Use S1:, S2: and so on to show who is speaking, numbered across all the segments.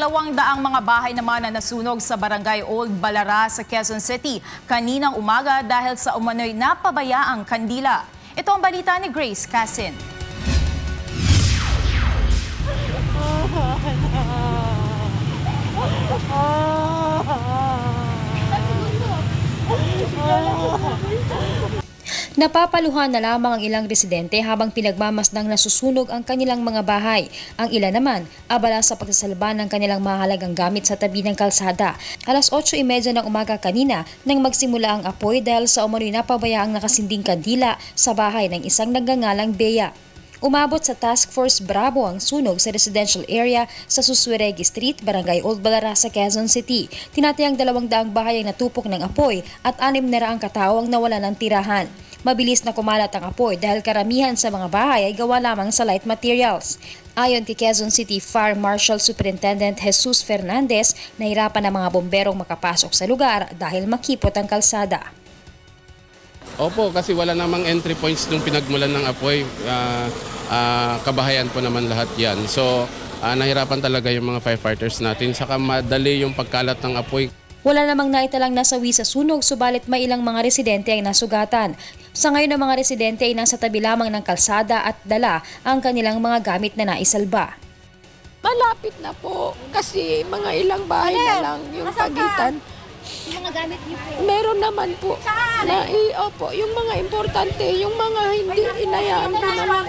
S1: 200 mga bahay naman na nasunog sa Barangay Old Balara sa Quezon City kaninang umaga dahil sa umano'y napabayaang kandila. Ito ang balita ni Grace Casin.
S2: Napapaluhan na lamang ang ilang residente habang pinagmamasdang nasusunog ang kanilang mga bahay. Ang ilan naman, abala sa pagsasalba ng kanilang mahalagang gamit sa tabi ng kalsada. Alas 8:30 ng umaga kanina nang magsimula ang apoy dahil sa umano'y napabayaang nakasinding kandila sa bahay ng isang nagngangalang Bea. Umabot sa Task Force Bravo ang sunog sa residential area sa Susweregi Street, Barangay Old Balara sa Quezon City. Tinatayang 200 bahay ang natupok ng apoy at 600 katao ang nawala ng tirahan. Mabilis na kumalat ang apoy dahil karamihan sa mga bahay ay gawa lamang sa light materials. Ayon kay Quezon City Fire Marshal Superintendent Jesus Fernandez, nahirapan ang mga bomberong makapasok sa lugar dahil makipot ang kalsada.
S3: Opo, kasi wala namang entry points nung pinagmulan ng apoy. Kabahayan po naman lahat yan. So, nahirapan talaga yung mga firefighters natin. Saka madali yung pagkalat ng apoy.
S2: Wala namang naitalang nasawi sa sunog, subalit may ilang mga residente ay nasugatan. Sa ngayon, ang mga residente ay nasa tabi lamang ng kalsada at dala ang kanilang mga gamit na naisalba.
S4: Malapit na po kasi mga ilang bahay na lang yung pagitan.
S2: Yung mga gamit niyo po?
S4: Meron naman po. Opo, yung mga importante, yung mga hindi inayaan ko naman.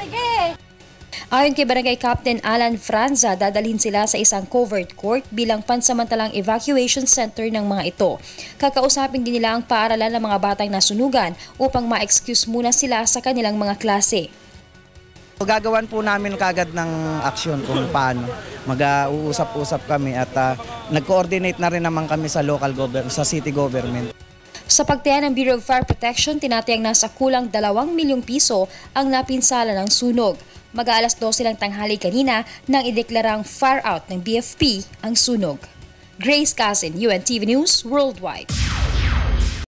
S2: Ayon kay Barangay Captain Alan Franza, dadalhin sila sa isang covert court bilang pansamantalang evacuation center ng mga ito. Kakausapin din nila ang paaralan ng mga batang nasunugan upang ma-excuse muna sila sa kanilang mga klase.
S5: Gagawan po namin kagad ng aksyon kung paano. Mag-uusap-usap kami at nag-coordinate na rin naman kami sa local government, sa city government.
S2: Sa pagtaya ng Bureau of Fire Protection, tinatayang nasa kulang 2 milyong piso ang napinsala ng sunog. Mag-aalas 12 lang tanghali kanina nang ideklarang fire out ng BFP ang sunog. Grace Casin, UNTV News Worldwide.